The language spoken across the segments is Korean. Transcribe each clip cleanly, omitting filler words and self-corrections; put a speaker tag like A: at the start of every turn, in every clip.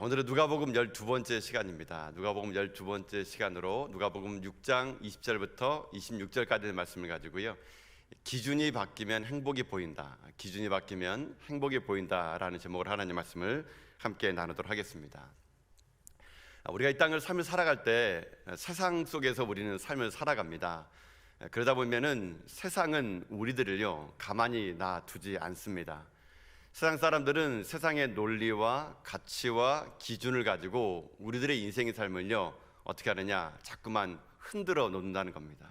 A: 오늘은 누가복음 12번째 시간입니다. 누가복음 12번째 시간으로 누가복음 6장 20절부터 26절까지의 말씀을 가지고요. 기준이 바뀌면 행복이 보인다. 기준이 바뀌면 행복이 보인다라는 제목으로 하나님의 말씀을 함께 나누도록 하겠습니다. 우리가 이 땅을 삶을 살아갈 때 세상 속에서 우리는 삶을 살아갑니다. 그러다 보면은 세상은 우리들을요 가만히 놔두지 않습니다. 세상 사람들은 세상의 논리와 가치와 기준을 가지고 우리들의 인생의 삶을요 어떻게 하느냐, 자꾸만 흔들어 놓는다는 겁니다.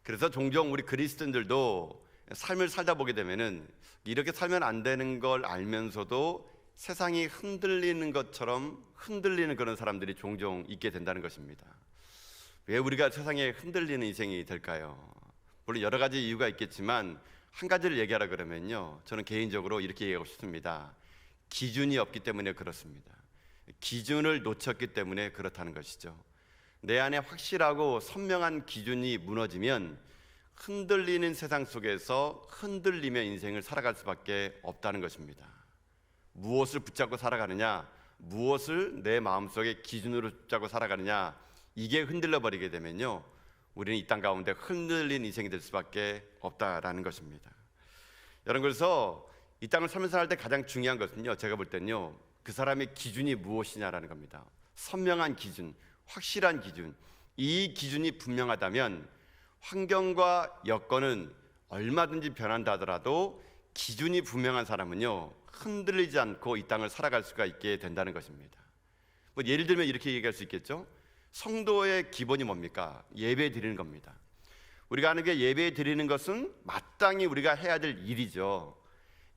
A: 그래서 종종 우리 그리스도인들도 삶을 살다 보게 되면은 이렇게 살면 안 되는 걸 알면서도 세상이 흔들리는 것처럼 흔들리는 그런 사람들이 종종 있게 된다는 것입니다. 왜 우리가 세상에 흔들리는 인생이 될까요? 물론 여러 가지 이유가 있겠지만 한 가지를 얘기하라 그러면요, 저는 개인적으로 이렇게 얘기하고 싶습니다. 기준이 없기 때문에 그렇습니다. 기준을 놓쳤기 때문에 그렇다는 것이죠. 내 안에 확실하고 선명한 기준이 무너지면 흔들리는 세상 속에서 흔들리며 인생을 살아갈 수밖에 없다는 것입니다. 무엇을 붙잡고 살아가느냐, 무엇을 내 마음속에 기준으로 붙잡고 살아가느냐, 이게 흔들려 버리게 되면요 우리는 이 땅 가운데 흔들린 인생이 될 수밖에 없다라는 것입니다. 여러분, 그래서 이 땅을 살면서 살 때 가장 중요한 것은요, 제가 볼 때는요 그 사람의 기준이 무엇이냐라는 겁니다. 선명한 기준, 확실한 기준, 이 기준이 분명하다면 환경과 여건은 얼마든지 변한다 하더라도 기준이 분명한 사람은요 흔들리지 않고 이 땅을 살아갈 수가 있게 된다는 것입니다. 뭐 예를 들면 이렇게 얘기할 수 있겠죠. 성도의 기본이 뭡니까? 예배 드리는 겁니다. 우리가 아는 게 예배 드리는 것은 마땅히 우리가 해야 될 일이죠.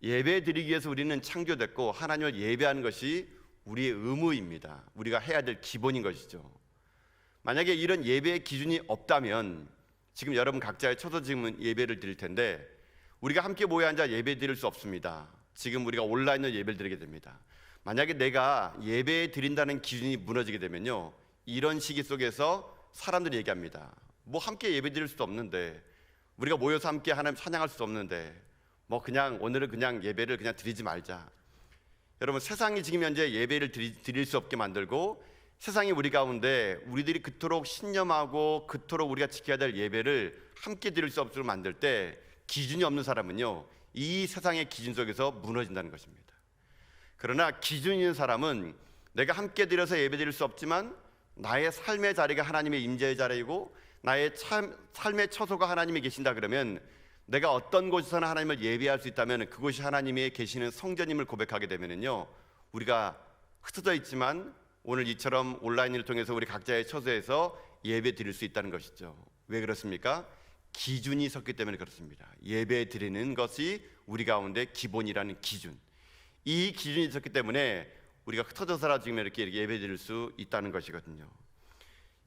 A: 예배 드리기 위해서 우리는 창조됐고 하나님을 예배하는 것이 우리의 의무입니다. 우리가 해야 될 기본인 것이죠. 만약에 이런 예배의 기준이 없다면 지금 여러분 각자의 처소 지금은 예배를 드릴 텐데 우리가 함께 모여 앉아 예배 드릴 수 없습니다. 지금 우리가 온라인으로 예배를 드리게 됩니다. 만약에 내가 예배 드린다는 기준이 무너지게 되면요 이런 시기 속에서 사람들이 얘기합니다. 뭐 함께 예배 드릴 수도 없는데, 우리가 모여서 함께 하나님 찬양할 수도 없는데 뭐 그냥 오늘은 그냥 예배를 그냥 드리지 말자. 여러분, 세상이 지금 현재 예배를 드릴 수 없게 만들고 세상이 우리 가운데 우리들이 그토록 신념하고 그토록 우리가 지켜야 될 예배를 함께 드릴 수 없도록 만들 때 기준이 없는 사람은요 이 세상의 기준 속에서 무너진다는 것입니다. 그러나 기준이 있는 사람은 내가 함께 드려서 예배 드릴 수 없지만 나의 삶의 자리가 하나님의 임재의 자리이고 나의 삶의 처소가 하나님이 계신다 그러면 내가 어떤 곳에서나 하나님을 예배할 수 있다면 그곳이 하나님이 계시는 성전임을 고백하게 되면요 우리가 흩어져 있지만 오늘 이처럼 온라인을 통해서 우리 각자의 처소에서 예배 드릴 수 있다는 것이죠. 왜 그렇습니까? 기준이 섰기 때문에 그렇습니다. 예배 드리는 것이 우리 가운데 기본이라는 기준, 이 기준이 있었기 때문에 우리가 흩어져서라 지금 이렇게 예배 드릴 수 있다는 것이거든요.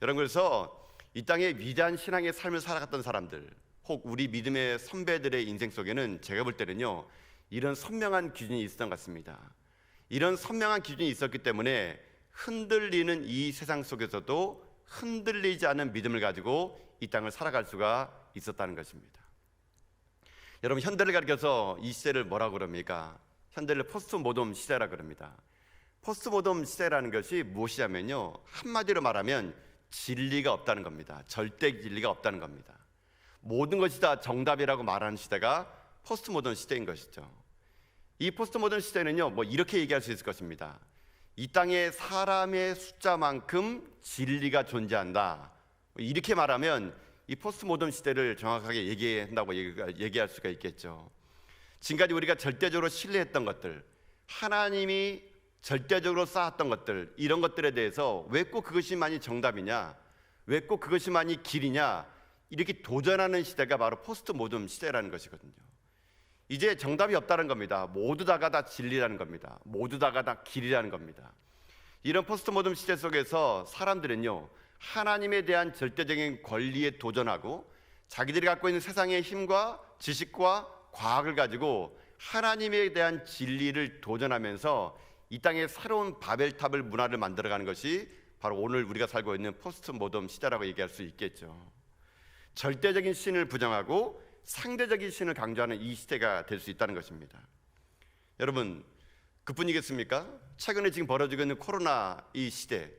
A: 여러분, 그래서 이 땅에 위대한 신앙의 삶을 살아갔던 사람들, 혹 우리 믿음의 선배들의 인생 속에는 제가 볼 때는요 이런 선명한 기준이 있었던 것 같습니다. 이런 선명한 기준이 있었기 때문에 흔들리는 이 세상 속에서도 흔들리지 않은 믿음을 가지고 이 땅을 살아갈 수가 있었다는 것입니다. 여러분, 현대를 가리켜서 이 시대를 뭐라고 그럽니까? 현대를 포스트 모던 시대라 그럽니다. 포스트 모던 시대라는 것이 무엇이냐면요 한마디로 말하면 진리가 없다는 겁니다. 절대 진리가 없다는 겁니다. 모든 것이 다 정답이라고 말하는 시대가 포스트 모던 시대인 것이죠. 이 포스트 모던 시대는요 뭐 이렇게 얘기할 수 있을 것입니다. 이 땅에 사람의 숫자만큼 진리가 존재한다, 이렇게 말하면 이 포스트 모던 시대를 정확하게 얘기한다고 얘기할 수가 있겠죠. 지금까지 우리가 절대적으로 신뢰했던 것들, 하나님이 절대적으로 쌓았던 것들, 이런 것들에 대해서 왜 꼭 그것이만이 정답이냐, 왜 꼭 그것이만이 길이냐, 이렇게 도전하는 시대가 바로 포스트 모던 시대라는 것이거든요. 이제 정답이 없다는 겁니다. 모두 다가 다 진리라는 겁니다. 모두 다가 다 길이라는 겁니다. 이런 포스트 모던 시대 속에서 사람들은요 하나님에 대한 절대적인 권리에 도전하고 자기들이 갖고 있는 세상의 힘과 지식과 과학을 가지고 하나님에 대한 진리를 도전하면서 이 땅에 새로운 바벨탑을 문화를 만들어가는 것이 바로 오늘 우리가 살고 있는 포스트 모던 시대라고 얘기할 수 있겠죠. 절대적인 신을 부정하고 상대적인 신을 강조하는 이 시대가 될 수 있다는 것입니다. 여러분, 그뿐이겠습니까? 최근에 지금 벌어지고 있는 코로나 이 시대,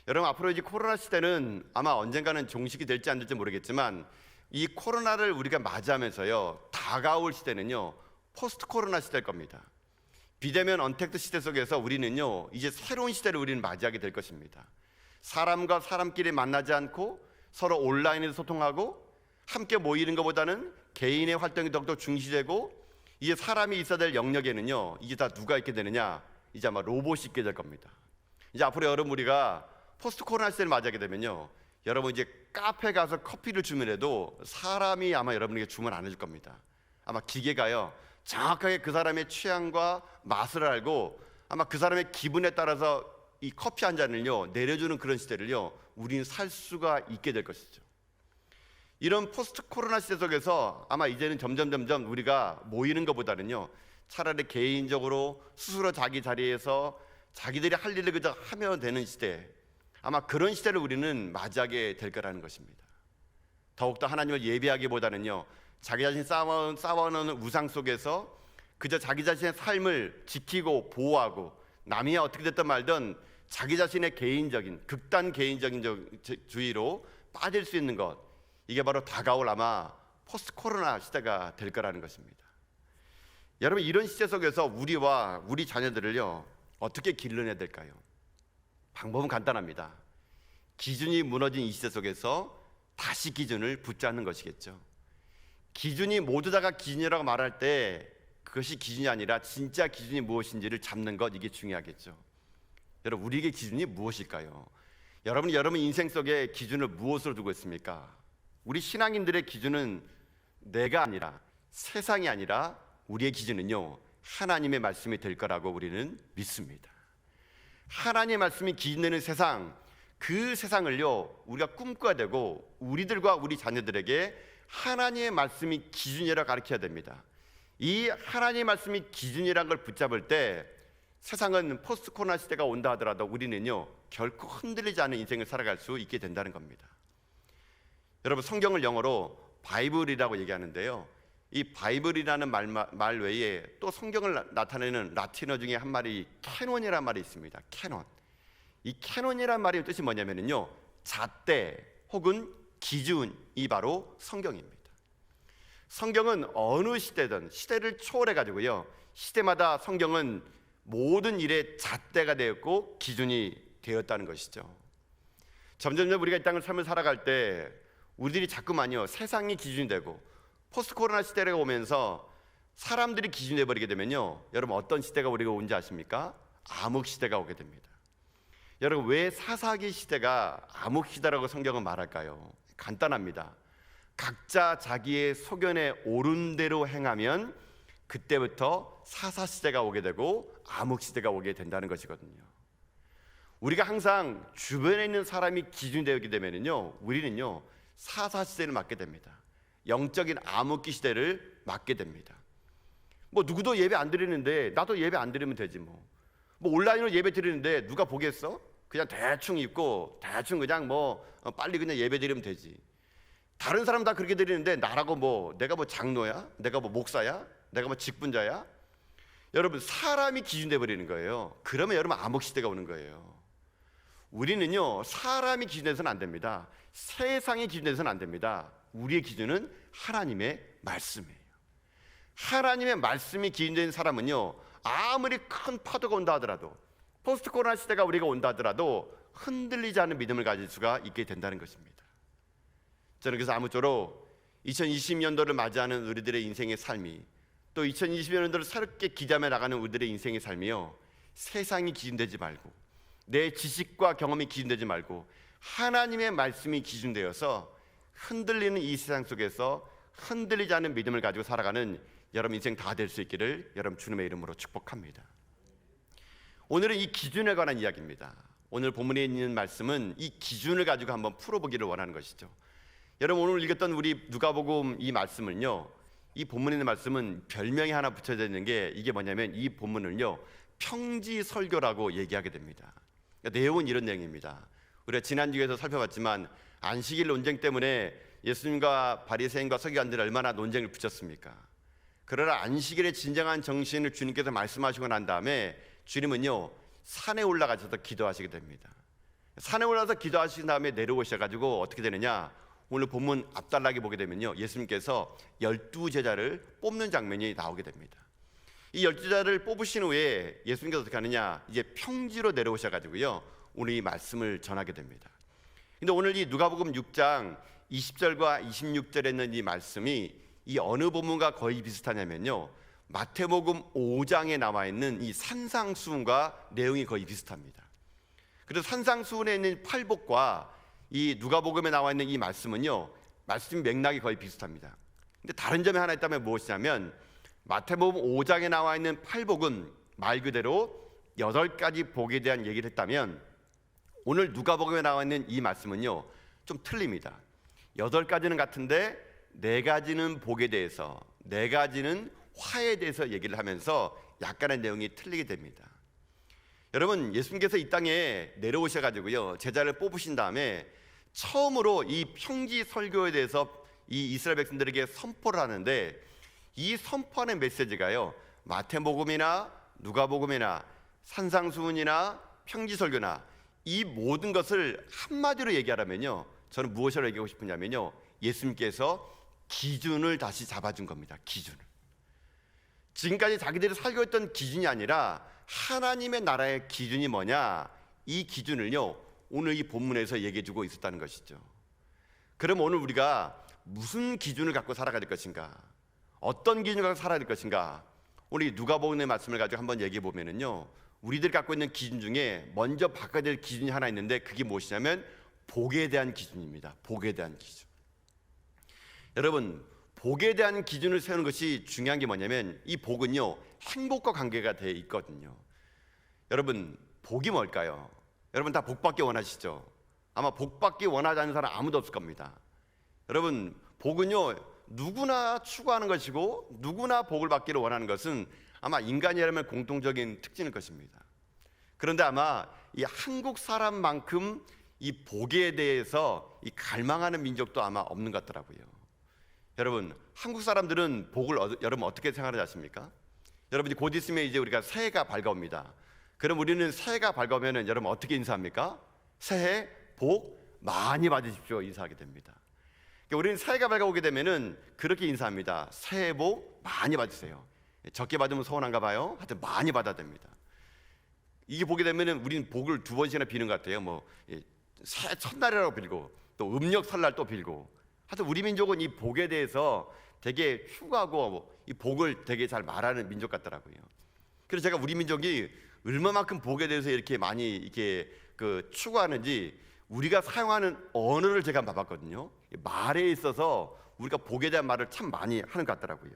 A: 여러분 앞으로 이제 코로나 시대는 아마 언젠가는 종식이 될지 안 될지 모르겠지만 이 코로나를 우리가 맞이하면서요, 다가올 시대는요 포스트 코로나 시대일 겁니다. 비대면 언택트 시대 속에서 우리는요 이제 새로운 시대를 우리는 맞이하게 될 것입니다. 사람과 사람끼리 만나지 않고 서로 온라인에서 소통하고 함께 모이는 것보다는 개인의 활동이 더욱더 중시되고, 이제 사람이 있어야 될 영역에는요 이제 다 누가 있게 되느냐, 이제 아마 로봇이 있게 될 겁니다. 이제 앞으로 여러분 우리가 포스트 코로나 시대를 맞이하게 되면요, 여러분 이제 카페 가서 커피를 주문해도 사람이 아마 여러분에게 주문 안 해줄 겁니다. 아마 기계가요 정확하게 그 사람의 취향과 맛을 알고 아마 그 사람의 기분에 따라서 이 커피 한 잔을요 내려주는 그런 시대를요 우리는 살 수가 있게 될 것이죠. 이런 포스트 코로나 시대 속에서 아마 이제는 점점 우리가 모이는 것보다는요 차라리 개인적으로 스스로 자기 자리에서 자기들이 할 일을 그저 하면 되는 시대, 아마 그런 시대를 우리는 맞이하게 될 거라는 것입니다. 더욱더 하나님을 예배하기보다는요 자기 자신 쌓아놓은 우상 속에서 그저 자기 자신의 삶을 지키고 보호하고 남이 어떻게 됐든 말든 자기 자신의 개인적인 극단 개인적인 주의로 빠질 수 있는 것, 이게 바로 다가올 아마 포스트 코로나 시대가 될 거라는 것입니다. 여러분 이런 시대 속에서 우리와 우리 자녀들을요 어떻게 길러내야 될까요? 방법은 간단합니다. 기준이 무너진 이 시대 속에서 다시 기준을 붙잡는 것이겠죠. 기준이 모두 다가 기준이라고 말할 때 그것이 기준이 아니라 진짜 기준이 무엇인지를 잡는 것, 이게 중요하겠죠. 여러분 우리에게 기준이 무엇일까요? 여러분 인생 속에 기준을 무엇으로 두고 있습니까? 우리 신앙인들의 기준은 내가 아니라, 세상이 아니라 우리의 기준은요 하나님의 말씀이 될 거라고 우리는 믿습니다. 하나님의 말씀이 기준되는 세상, 그 세상을요 우리가 꿈꿔야 되고 우리들과 우리 자녀들에게 하나님의 말씀이 기준이라 가르쳐야 됩니다. 이 하나님의 말씀이 기준이라는 걸 붙잡을 때 세상은 포스트 코로나 시대가 온다 하더라도 우리는요 결코 흔들리지 않은 인생을 살아갈 수 있게 된다는 겁니다. 여러분 성경을 영어로 바이블이라고 얘기하는데요, 이 바이블이라는 말 외에 또 성경을 나타내는 라틴어 중에 한 말이 캐논이라는 말이 있습니다. 캐논. 이 캐논이라는 말의 뜻이 뭐냐면요 잣대 혹은 기준이 바로 성경입니다. 성경은 어느 시대든 시대를 초월해 가지고요 시대마다 성경은 모든 일의 잣대가 되었고 기준이 되었다는 것이죠. 점점 우리가 이 땅을 삶을 살아갈 때 우리들이 자꾸만요 세상이 기준이 되고 포스트 코로나 시대가 오면서 사람들이 기준이 되어버리게 되면요 여러분 어떤 시대가 우리가 온지 아십니까? 암흑 시대가 오게 됩니다. 여러분 왜 사사기 시대가 암흑 시대라고 성경은 말할까요? 간단합니다. 각자 자기의 소견에 옳은 대로 행하면 그때부터 사사 시대가 오게 되고 암흑 시대가 오게 된다는 것이거든요. 우리가 항상 주변에 있는 사람이 기준이 되게 되면요 우리는요 사사 시대를 맞게 됩니다. 영적인 암흑기 시대를 맞게 됩니다. 뭐 누구도 예배 안 드리는데 나도 예배 안 드리면 되지 뭐 온라인으로 예배 드리는데 누가 보겠어? 그냥 대충 입고 대충 그냥 빨리 그냥 예배 드리면 되지. 다른 사람 다 그렇게 드리는데 나라고 내가 장로야? 내가 목사야? 내가 직분자야? 여러분 사람이 기준 돼 버리는 거예요. 그러면 여러분 암흑 시대가 오는 거예요. 우리는요 사람이 기준돼서는 안 됩니다. 세상이 기준돼서는 안 됩니다. 우리의 기준은 하나님의 말씀이에요. 하나님의 말씀이 기준된 사람은요 아무리 큰 파도가 온다 하더라도 포스트 코로나 시대가 우리가 온다 하더라도 흔들리지 않은 믿음을 가질 수가 있게 된다는 것입니다. 저는 그래서 아무쪼록 2020년도를 맞이하는 우리들의 인생의 삶이, 또 2020년도를 새롭게 기점해 나가는 우리들의 인생의 삶이요 세상이 기준되지 말고 내 지식과 경험이 기준되지 말고 하나님의 말씀이 기준되어서 흔들리는 이 세상 속에서 흔들리지 않은 믿음을 가지고 살아가는 여러분 인생 다 될 수 있기를 여러분 주님의 이름으로 축복합니다. 오늘은 이 기준에 관한 이야기입니다. 오늘 본문에 있는 말씀은 이 기준을 가지고 한번 풀어보기를 원하는 것이죠. 여러분 오늘 읽었던 우리 누가복음 이 말씀은요 이 본문에 있는 말씀은 별명이 하나 붙여져 있는 게, 이게 뭐냐면 이 본문을요 평지설교라고 얘기하게 됩니다. 그러니까 내용은 이런 내용입니다. 우리가 지난주에서 살펴봤지만 안식일 논쟁 때문에 예수님과 바리새인과 서기관들이 얼마나 논쟁을 붙였습니까? 그러나 안식일의 진정한 정신을 주님께서 말씀하시고 난 다음에 주님은요 산에 올라가셔서 기도하시게 됩니다. 산에 올라가서 기도하신 다음에 내려오셔가지고 어떻게 되느냐, 오늘 본문 앞단락에 보게 되면요 예수님께서 12제자를 뽑는 장면이 나오게 됩니다. 이 12제자를 뽑으신 후에 예수님께서 어떻게 하느냐, 이제 평지로 내려오셔가지고요 오늘 이 말씀을 전하게 됩니다. 근데 오늘 이 누가복음 6장 20절과 26절에 있는 이 말씀이 이 어느 본문과 거의 비슷하냐면요 마태복음 5장에 나와 있는 이 산상수훈과 내용이 거의 비슷합니다. 그래서 산상수훈에 있는 팔복과 이 누가복음에 나와 있는 이 말씀은요 말씀 맥락이 거의 비슷합니다. 근데 다른 점이 하나 있다면 무엇이냐면 마태복음 5장에 나와 있는 팔복은 말 그대로 8가지 복에 대한 얘기를 했다면 오늘 누가복음에 나와 있는 이 말씀은요 좀 틀립니다. 8가지는 같은데 4가지는 복에 대해서, 4가지는 화에 대해서 얘기를 하면서 약간의 내용이 틀리게 됩니다. 여러분, 예수님께서 이 땅에 내려오셔가지고요 제자를 뽑으신 다음에 처음으로 이 평지 설교에 대해서 이 이스라엘 백성들에게 선포를 하는데, 이 선포하는 메시지가요 마태복음이나 누가복음이나 산상수훈이나 평지 설교나 이 모든 것을 한마디로 얘기하라면요 저는 무엇을 얘기하고 싶으냐면요 예수님께서 기준을 다시 잡아준 겁니다. 기준을. 지금까지 자기들이 살고 있던 기준이 아니라 하나님의 나라의 기준이 뭐냐, 이 기준을요 오늘 이 본문에서 얘기해주고 있었다는 것이죠. 그럼 오늘 우리가 무슨 기준을 갖고 살아갈 것인가, 어떤 기준을 갖고 살아야 될 것인가, 우리 누가복음의 말씀을 가지고 한번 얘기해 보면은요 우리들이 갖고 있는 기준 중에 먼저 바꿔야 될 기준이 하나 있는데 그게 무엇이냐면 복에 대한 기준입니다. 복에 대한 기준. 여러분, 복에 대한 기준을 세우는 것이 중요한 게 뭐냐면 이 복은요 행복과 관계가 돼 있거든요. 여러분, 복이 뭘까요? 여러분 다 복받기 원하시죠? 아마 복받기 원하지 않는 사람 아무도 없을 겁니다. 여러분, 복은요 누구나 추구하는 것이고 누구나 복을 받기를 원하는 것은 아마 인간이라면 공통적인 특징일 것입니다. 그런데 아마 이 한국 사람만큼 이 복에 대해서 이 갈망하는 민족도 아마 없는 것 같더라고요. 여러분, 한국 사람들은 복을 여러분 어떻게 생각하지 않습니까? 여러분이 곧 있으면 이제 우리가 새해가 밝아옵니다. 그럼 우리는 새해가 밝아오면 여러분 어떻게 인사합니까? 새해 복 많이 받으십시오 인사하게 됩니다. 그러니까 우리는 새해가 밝아오게 되면은 그렇게 인사합니다. 새해 복 많이 받으세요. 적게 받으면 서운한가 봐요. 하여튼 많이 받아야 됩니다. 이게 보게 되면은 우리는 복을 2번씩이나 비는 것 같아요. 뭐 새해 첫날이라고 빌고 또 음력 설날 또 빌고. 하여튼 우리 민족은 이 복에 대해서 되게 추구하고 이 복을 되게 잘 말하는 민족 같더라고요. 그래서 제가 우리 민족이 얼마만큼 복에 대해서 이렇게 많이 이렇게 추구하는지 우리가 사용하는 언어를 제가 봐봤거든요. 말에 있어서 우리가 복에 대한 말을 참 많이 하는 것 같더라고요.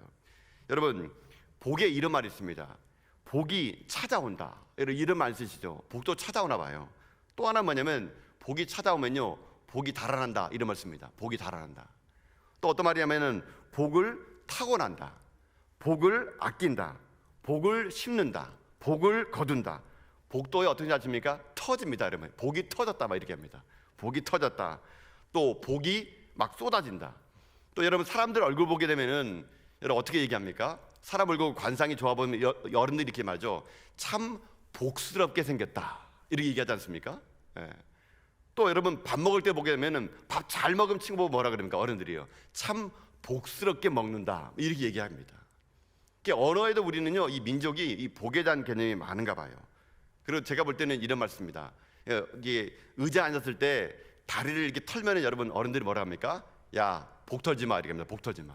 A: 여러분, 복에 이런 말이 있습니다. 복이 찾아온다. 이런 말 쓰시죠. 복도 찾아오나 봐요. 또 하나 뭐냐면 복이 찾아오면요 복이 달아난다 이런 말 씁니다. 복이 달아난다. 또 어떤 말이냐면은 복을 타고난다, 복을 아낀다, 복을 심는다, 복을 거둔다. 복도에 어떻게 하십니까? 터집니다. 여러분, 복이 터졌다 막 이렇게 합니다. 복이 터졌다. 또 복이 막 쏟아진다. 또 여러분, 사람들 얼굴 보게 되면은 여러분 어떻게 얘기합니까? 사람 얼굴 관상이 좋아 보면 어른들이 이렇게 말하죠. 참 복스럽게 생겼다 이렇게 얘기하지 않습니까? 예. 또 여러분 밥 먹을 때 보게 되면은 밥 잘 먹은 친구 보고 뭐라 그럽니까? 어른들이요. 참 복스럽게 먹는다 이렇게 얘기합니다. 언어에도 우리는요 이 민족이 이 복에 대한 개념이 많은가 봐요. 그리고 제가 볼 때는 이런 말씀입니다. 이게 의자에 앉았을 때 다리를 이렇게 털면은 여러분 어른들이 뭐라 합니까? 야, 복 털지 마 이렇게 합니다. 복 털지 마.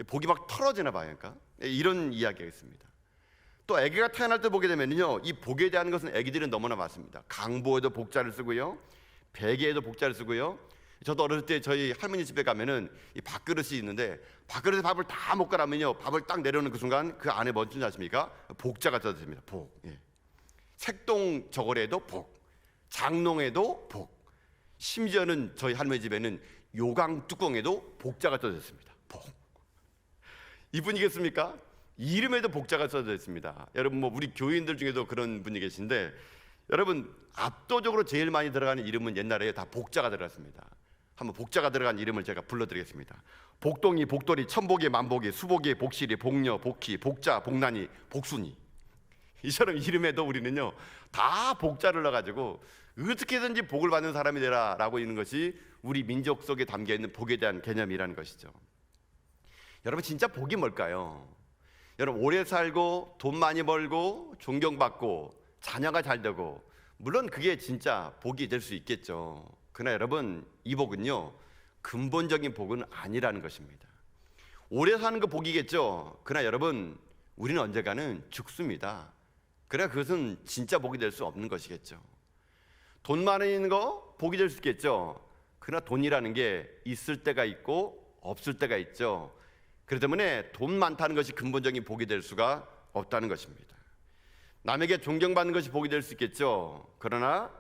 A: 복이 막 털어지나 봐요. 그러니까 이런 이야기가 있습니다. 또 아기가 태어날 때 보게 되면요 이 복에 대한 것은 아기들은 너무나 많습니다. 강보에도 복자를 쓰고요, 베개에도 복자를 쓰고요. 저도 어렸을 때 저희 할머니 집에 가면은 이 밥그릇이 있는데 밥그릇에 밥을 다 먹고 나면요 밥을 딱 내려놓는 그 순간 그 안에 뭔지 아십니까? 복자가 써져 있습니다. 복. 예. 색동 저고리에도 복, 장롱에도 복, 심지어는 저희 할머니 집에는 요강 뚜껑에도 복자가 써져 있습니다. 복. 이분이겠습니까? 이름에도 복자가 써져 있습니다. 여러분 뭐 우리 교인들 중에도 그런 분이 계신데 여러분 압도적으로 제일 많이 들어가는 이름은 옛날에 다 복자가 들어갔습니다. 한번 복자가 들어간 이름을 제가 불러드리겠습니다. 복동이, 복돌이, 천복이, 만복이, 수복이, 복실이, 복녀, 복희, 복자, 복난이, 복순이. 이처럼 이름에도 우리는요 다 복자를 넣어가지고 어떻게든지 복을 받는 사람이 되라라고 있는 것이 우리 민족 속에 담겨 있는 복에 대한 개념이라는 것이죠. 여러분, 진짜 복이 뭘까요? 여러분, 오래 살고 돈 많이 벌고 존경받고 자녀가 잘 되고, 물론 그게 진짜 복이 될 수 있겠죠. 그러나 여러분, 이 복은요 근본적인 복은 아니라는 것입니다. 오래 사는 거 복이겠죠. 그러나 여러분, 우리는 언젠가는 죽습니다. 그러나 그것은 진짜 복이 될 수 없는 것이겠죠. 돈 많은 거 복이 될 수 있겠죠. 그러나 돈이라는 게 있을 때가 있고 없을 때가 있죠. 그렇기 때문에 돈 많다는 것이 근본적인 복이 될 수가 없다는 것입니다. 남에게 존경받는 것이 복이 될 수 있겠죠. 그러나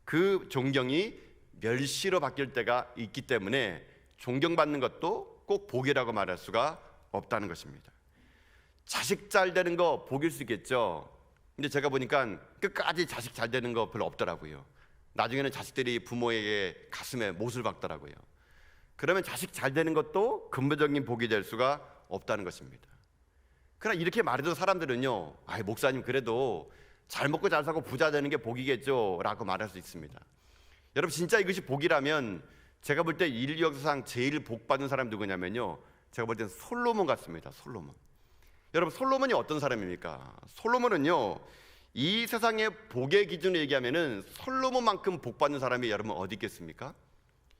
A: 그 존경이 멸시로 바뀔 때가 있기 때문에 존경받는 것도 꼭 복이라고 말할 수가 없다는 것입니다. 자식 잘 되는 거 복일 수 있겠죠. 근데 제가 보니까 끝까지 자식 잘 되는 거 별로 없더라고요. 나중에는 자식들이 부모에게 가슴에 못을 박더라고요. 그러면 자식 잘 되는 것도 근본적인 복이 될 수가 없다는 것입니다. 그러나 이렇게 말해도 사람들은요, 목사님 그래도 잘 먹고 잘 사고 부자 되는 게 복이겠죠 라고 말할 수 있습니다. 여러분, 진짜 이것이 복이라면 제가 볼 때 인류 역사상 제일 복 받은 사람이 누구냐면요, 제가 볼 때는 솔로몬 같습니다. 솔로몬. 여러분, 솔로몬이 어떤 사람입니까? 솔로몬은요, 이 세상의 복의 기준을 얘기하면은 솔로몬만큼 복 받는 사람이 여러분 어디 있겠습니까?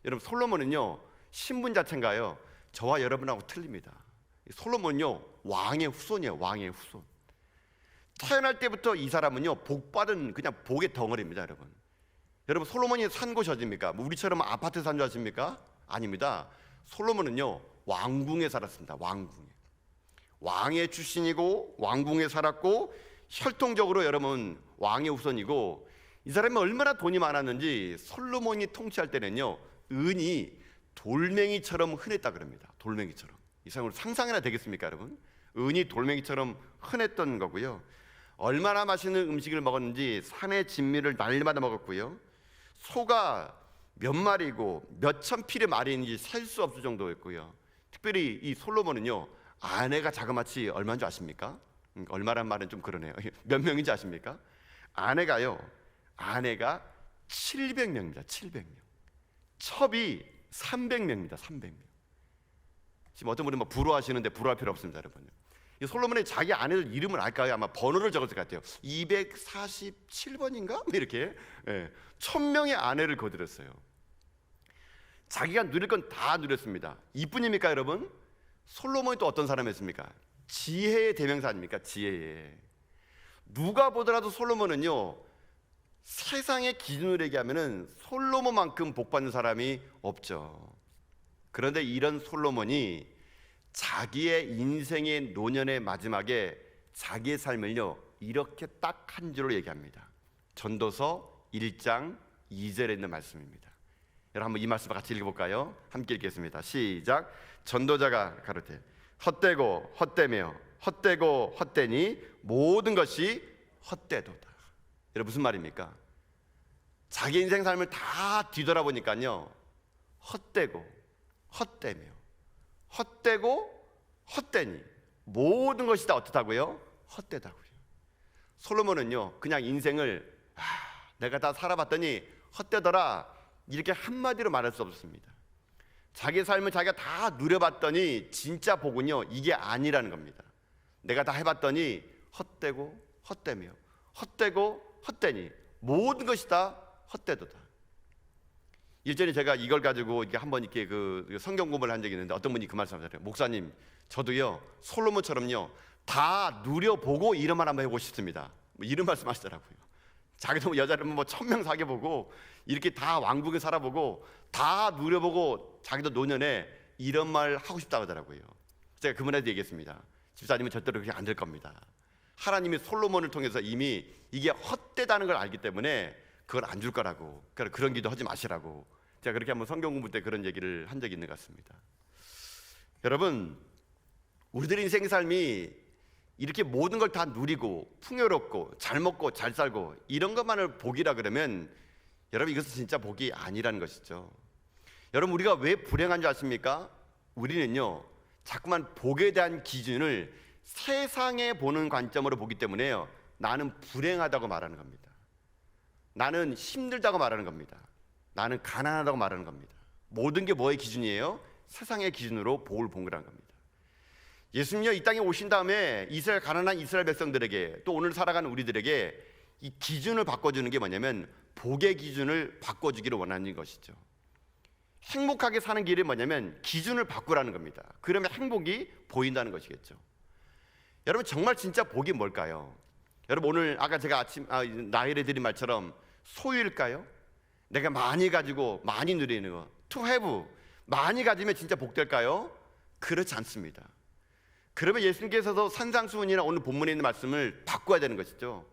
A: 여러분, 솔로몬은요 신분 자체인가요? 저와 여러분하고 틀립니다. 솔로몬은요 왕의 후손이에요. 왕의 후손. 태어날 때부터 이 사람은요 복 받은 그냥 복의 덩어리입니다. 여러분, 솔로몬이 산 곳이 어디입니까? 뭐 우리처럼 아파트 산 줄 아십니까? 아닙니다. 솔로몬은요 왕궁에 살았습니다. 왕궁에. 왕의 출신이고 왕궁에 살았고 혈통적으로 여러분 왕의 후손이고, 이 사람이 얼마나 돈이 많았는지 솔로몬이 통치할 때는요 은이 돌멩이처럼 흔했다 그럽니다. 돌멩이처럼. 이 사람으로 상상이나 되겠습니까 여러분? 은이 돌멩이처럼 흔했던 거고요. 얼마나 맛있는 음식을 먹었는지 산의 진미를 날마다 먹었고요. 소가 몇 마리고 몇천 필의 말인지 셀 수 없을 정도였고요. 특별히 이 솔로몬은요 아내가 자그마치 얼마인 줄 아십니까? 얼마란 말은 좀 그러네요. 몇 명인지 아십니까? 아내가 700명입니다. 700명. 첩이 300명입니다. 300명. 지금 어떤 분은 막 부러워하시는데 부러워할 필요 없습니다, 여러분. 이 솔로몬이 자기 아내들 이름을 알까요? 아마 번호를 적었을 것 같아요. 247번인가? 이렇게 1000명의 아내를 거들였어요. 자기가 누릴 건 다 누렸습니다. 이뿐입니까, 여러분? 솔로몬이 또 어떤 사람이었습니까? 지혜의 대명사 아닙니까? 지혜의. 누가 보더라도 솔로몬은요 세상의 기준으로 얘기하면은 솔로몬만큼 복받는 사람이 없죠. 그런데 이런 솔로몬이 자기의 인생의 노년의 마지막에 자기의 삶을요 이렇게 딱 한 줄로 얘기합니다. 전도서 1장 2절에 있는 말씀입니다. 여러분, 한번 이 말씀을 같이 읽어볼까요? 함께 읽겠습니다. 시작. 전도자가 가로되 헛되고 헛되며 헛되고 헛되니 모든 것이 헛되도다. 여러분, 무슨 말입니까? 자기 인생 삶을 다 뒤돌아보니까요 헛되고 헛되며 헛되고 헛되니 모든 것이 다 어떻다고요? 헛되다고요. 솔로몬은요 그냥 인생을 내가 다 살아봤더니 헛되더라 이렇게 한마디로 말할 수 없습니다. 자기 삶을 자기가 다 누려봤더니 진짜 복은요 이게 아니라는 겁니다. 내가 다 해봤더니 헛되고 헛되며 헛되고 헛되니 모든 것이 다 헛되도다. 일전에 제가 이걸 가지고 이게 한번 이렇게 그 성경 공부를 한 적이 있는데 어떤 분이 그 말씀하셨어요. 목사님, 저도요 솔로몬처럼요 다 누려보고 이런 말 한번 해보고 싶습니다. 뭐 이런 말씀하시더라고요. 자기도 여자를 뭐 1000명 사귀어보고 이렇게 다 왕국에 살아보고 다 누려보고 자기도 노년에 이런 말 하고 싶다고 하더라고요. 제가 그분한테 얘기했습니다. 집사님은 절대로 그렇게 안 될 겁니다. 하나님이 솔로몬을 통해서 이미 이게 헛되다는 걸 알기 때문에 그걸 안 줄 거라고, 그러니까 그런 기도 하지 마시라고 제가 그렇게 한번 성경 공부 때 그런 얘기를 한 적이 있는 것 같습니다. 여러분, 우리들 인생 삶이 이렇게 모든 걸 다 누리고 풍요롭고 잘 먹고 잘 살고 이런 것만을 복이라 그러면 여러분 이것은 진짜 복이 아니라는 것이죠. 여러분, 우리가 왜 불행한 줄 아십니까? 우리는요, 자꾸만 복에 대한 기준을 세상에 보는 관점으로 보기 때문에요, 나는 불행하다고 말하는 겁니다. 나는 힘들다고 말하는 겁니다. 나는 가난하다고 말하는 겁니다. 모든 게 뭐의 기준이에요? 세상의 기준으로 복을 본 거라는 겁니다. 예수님이 이 땅에 오신 다음에 가난한 이스라엘 백성들에게, 또 오늘 살아가는 우리들에게 이 기준을 바꿔주는 게 뭐냐면 복의 기준을 바꿔주기를 원하는 것이죠. 행복하게 사는 길이 뭐냐면 기준을 바꾸라는 겁니다. 그러면 행복이 보인다는 것이겠죠. 여러분, 정말 진짜 복이 뭘까요? 여러분, 오늘 아까 제가 나일에 드린 말처럼 소유일까요? 내가 많이 가지고 많이 누리는 거, to have, 많이 가지면 진짜 복될까요? 그렇지 않습니다. 그러면 예수님께서도 산상수훈이나 오늘 본문에 있는 말씀을 바꿔야 되는 것이죠.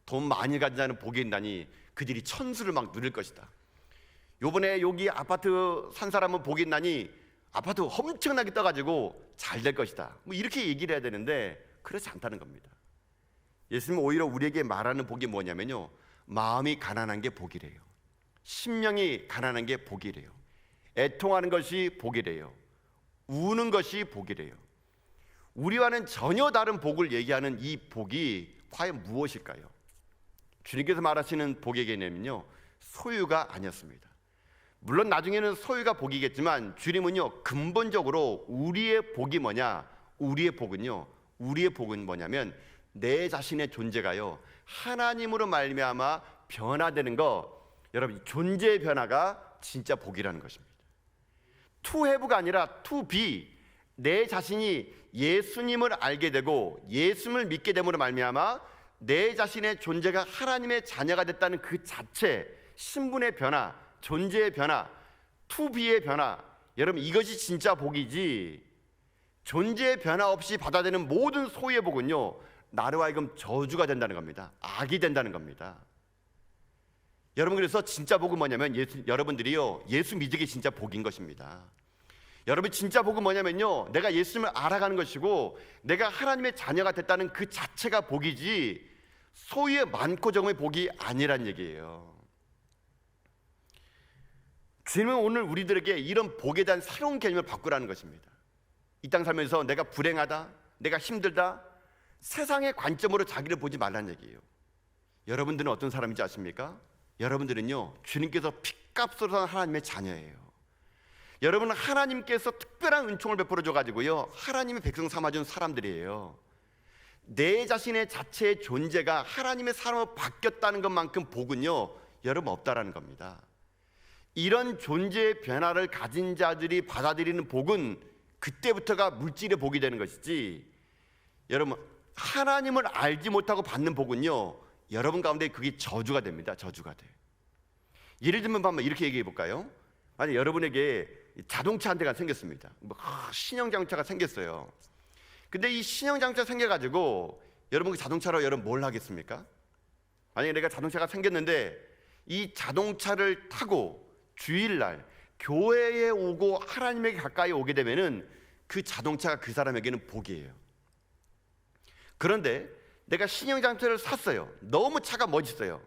A: 돈 많이 가진 자는 복이 있나니 그들이 천수를 막 누릴 것이다. 요번에 여기 아파트 산 사람은 복이 있나니 아파트 엄청나게 떠가지고 잘 될 것이다, 뭐 이렇게 얘기를 해야 되는데 그렇지 않다는 겁니다. 예수님은 오히려 우리에게 말하는 복이 뭐냐면요, 마음이 가난한 게 복이래요. 심령이 가난한 게 복이래요. 애통하는 것이 복이래요. 우는 것이 복이래요. 우리와는 전혀 다른 복을 얘기하는 이 복이 과연 무엇일까요? 주님께서 말하시는 복의 개념은요, 소유가 아니었습니다. 물론 나중에는 소유가 복이겠지만 주님은요, 근본적으로 우리의 복이 뭐냐? 우리의 복은 뭐냐면 내 자신의 존재가요, 하나님으로 말미암아 변화되는 거. 여러분, 존재의 변화가 진짜 복이라는 것입니다. to have가 아니라 to be, 내 자신이 예수님을 알게 되고 예수님을 믿게 됨으로 말미암아 내 자신의 존재가 하나님의 자녀가 됐다는 그 자체, 신분의 변화, 존재의 변화, to be의 변화. 여러분, 이것이 진짜 복이지, 존재의 변화 없이 받아들이는 모든 소유의 복은요, 나로 하여금 저주가 된다는 겁니다. 악이 된다는 겁니다. 여러분, 그래서 진짜 복은 뭐냐면 여러분들이요, 예수 믿는 게 진짜 복인 것입니다. 여러분, 진짜 복은 뭐냐면요, 내가 예수님을 알아가는 것이고 내가 하나님의 자녀가 됐다는 그 자체가 복이지, 소유의 많고 적음의 복이 아니란 얘기예요. 주님은 오늘 우리들에게 이런 복에 대한 새로운 개념을 바꾸라는 것입니다. 이 땅 살면서 내가 불행하다, 내가 힘들다, 세상의 관점으로 자기를 보지 말라는 얘기예요. 여러분들은 어떤 사람인지 아십니까? 여러분들은요, 주님께서 핏값으로 산 하나님의 자녀예요. 여러분은 하나님께서 특별한 은총을 베풀어 줘가지고요, 하나님의 백성 삼아준 사람들이에요. 내 자신의 자체의 존재가 하나님의 사람으로 바뀌었다는 것만큼 복은요, 여러분 없다라는 겁니다. 이런 존재의 변화를 가진 자들이 받아들이는 복은 그때부터가 물질의 복이 되는 것이지, 여러분, 하나님을 알지 못하고 받는 복은요, 여러분 가운데 그게 저주가 됩니다. 저주가 돼. 예를 들면 한번 이렇게 얘기해 볼까요? 만약 여러분에게 자동차 한 대가 생겼습니다. 신형자동차가 생겼어요. 근데 이 신형자동차 생겨가지고 여러분 그 자동차로 여러분 뭘 하겠습니까? 만약에 내가 자동차가 생겼는데 이 자동차를 타고 주일날 교회에 오고 하나님에게 가까이 오게 되면은 그 자동차가 그 사람에게는 복이에요. 그런데 내가 신형자동차를 샀어요. 너무 차가 멋있어요.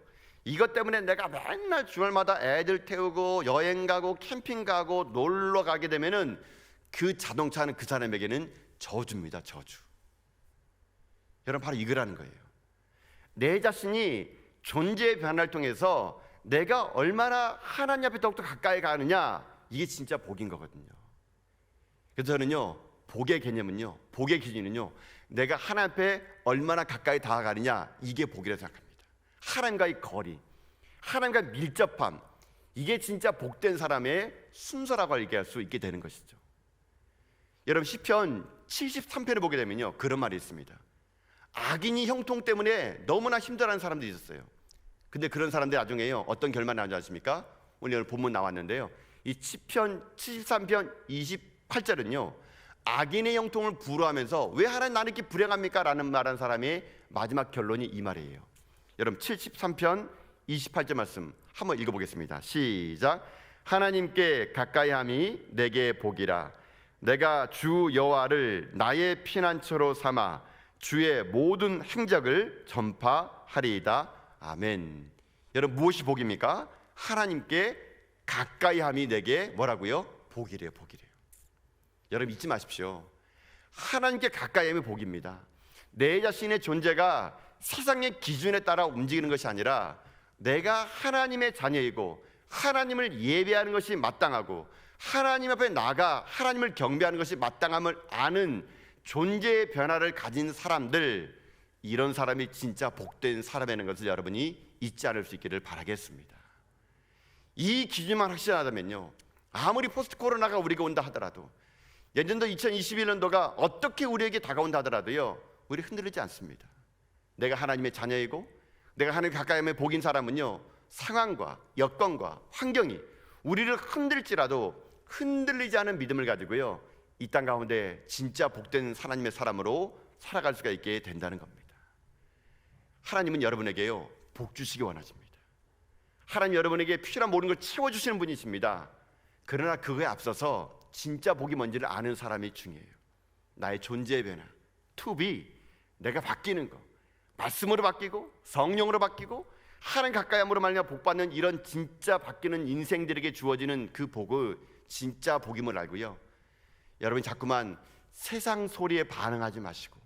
A: 이것 때문에 내가 맨날 주말마다 애들 태우고 여행 가고 캠핑 가고 놀러 가게 되면은 그 자동차는 그 사람에게는 저주입니다. 저주. 여러분, 바로 이거라는 거예요. 내 자신이 존재의 변화를 통해서 내가 얼마나 하나님 앞에 더욱더 가까이 가느냐, 이게 진짜 복인 거거든요. 그래서 저는요, 복의 개념은요, 복의 기준은요, 내가 하나님 앞에 얼마나 가까이 다가가느냐, 이게 복이라고 생각합니다. 하나님과의 거리, 하나님과의 밀접함, 이게 진짜 복된 사람의 순서라고 얘기할 수 있게 되는 것이죠. 여러분, 시편 73편을 보게 되면요, 그런 말이 있습니다. 악인이 형통 때문에 너무나 힘들어하는 사람들이 있었어요. 근데 그런 사람들 나중에요, 어떤 결말이 나오는지 아십니까? 오늘 본문 나왔는데요, 이 시편 73편 28절은요 악인의 형통을 부러워하면서 왜 하나님 나는 이렇게 불행합니까? 라는 말한 사람의 마지막 결론이 이 말이에요. 여러분, 73편 28절 말씀 한번 읽어보겠습니다. 시작. 하나님께 가까이함이 내게 복이라. 내가 주 여호와를 나의 피난처로 삼아 주의 모든 행적을 전파하리이다. 아멘. 여러분, 무엇이 복입니까? 하나님께 가까이함이 내게 뭐라고요? 복이래요. 복이래요. 여러분 잊지 마십시오. 하나님께 가까이함이 복입니다. 내 자신의 존재가 세상의 기준에 따라 움직이는 것이 아니라 내가 하나님의 자녀이고 하나님을 예배하는 것이 마땅하고 하나님 앞에 나가 하나님을 경배하는 것이 마땅함을 아는 존재의 변화를 가진 사람들, 이런 사람이 진짜 복된 사람이라는 것을 여러분이 잊지 않을 수 있기를 바라겠습니다. 이 기준만 확실하다면요, 아무리 포스트 코로나가 우리가 온다 하더라도, 예전도 2021년도가 어떻게 우리에게 다가온다 하더라도요, 우리 흔들리지 않습니다. 내가 하나님의 자녀이고 내가 하나님 가까이 하면 복인 사람은요, 상황과 여건과 환경이 우리를 흔들지라도 흔들리지 않은 믿음을 가지고요, 이 땅 가운데 진짜 복된 하나님의 사람으로 살아갈 수가 있게 된다는 겁니다. 하나님은 여러분에게요, 복 주시기 원하십니다. 하나님 여러분에게 필요한 모든 걸 채워주시는 분이십니다. 그러나 그거에 앞서서 진짜 복이 뭔지를 아는 사람이 중요해요. 나의 존재의 변화, to be, 내가 바뀌는 거, 말씀으로 바뀌고 성령으로 바뀌고 하나님 가까이함으로 말미암아 복받는 이런 진짜 바뀌는 인생들에게 주어지는 그 복을 진짜 복임을 알고요, 여러분 자꾸만 세상 소리에 반응하지 마시고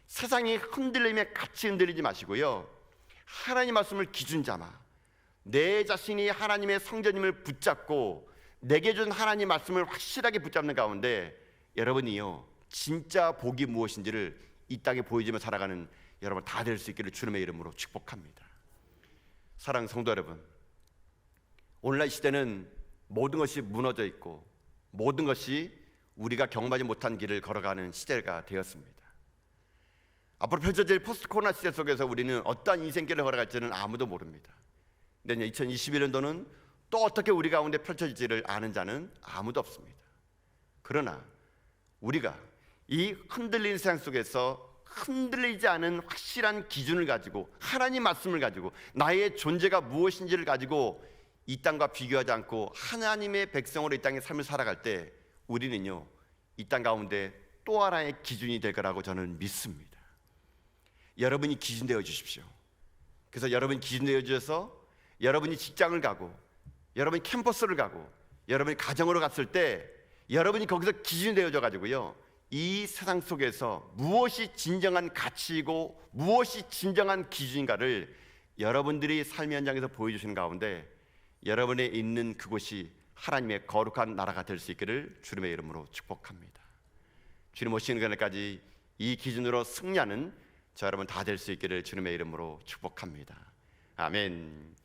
A: 세상이 흔들림에 같이 흔들리지 마시고요, 하나님 말씀을 기준 삼아 내 자신이 하나님의 성전임을 붙잡고 내게 준 하나님 말씀을 확실하게 붙잡는 가운데 여러분이요, 진짜 복이 무엇인지를 이 땅에 보여주며 살아가는 여러분 다 될 수 있기를 주님의 이름으로 축복합니다. 사랑하는 성도 여러분, 오늘날 시대는 모든 것이 무너져 있고 모든 것이 우리가 경험하지 못한 길을 걸어가는 시대가 되었습니다. 앞으로 펼쳐질 포스트 코로나 시대 속에서 우리는 어떠한 인생길을 걸어갈지는 아무도 모릅니다. 내년 2021년도는 또 어떻게 우리 가운데 펼쳐질지를 아는 자는 아무도 없습니다. 그러나 우리가 이 흔들리는 세상 속에서 흔들리지 않은 확실한 기준을 가지고 하나님 말씀을 가지고 나의 존재가 무엇인지를 가지고 이 땅과 비교하지 않고 하나님의 백성으로 이 땅의 삶을 살아갈 때 우리는요, 이 땅 가운데 또 하나의 기준이 될 거라고 저는 믿습니다. 여러분이 기준 되어 주십시오. 그래서 여러분이 기준 되어 주셔서 여러분이 직장을 가고 여러분이 캠퍼스를 가고 여러분이 가정으로 갔을 때 여러분이 거기서 기준이 되어져 가지고요, 이 세상 속에서 무엇이 진정한 가치이고 무엇이 진정한 기준인가를 여러분들이 삶의 현장에서 보여주시는 가운데 여러분의 있는 그곳이 하나님의 거룩한 나라가 될 수 있기를 주님의 이름으로 축복합니다. 주님 오시는 그날까지 이 기준으로 승리하는 저 여러분 다 될 수 있기를 주님의 이름으로 축복합니다. 아멘.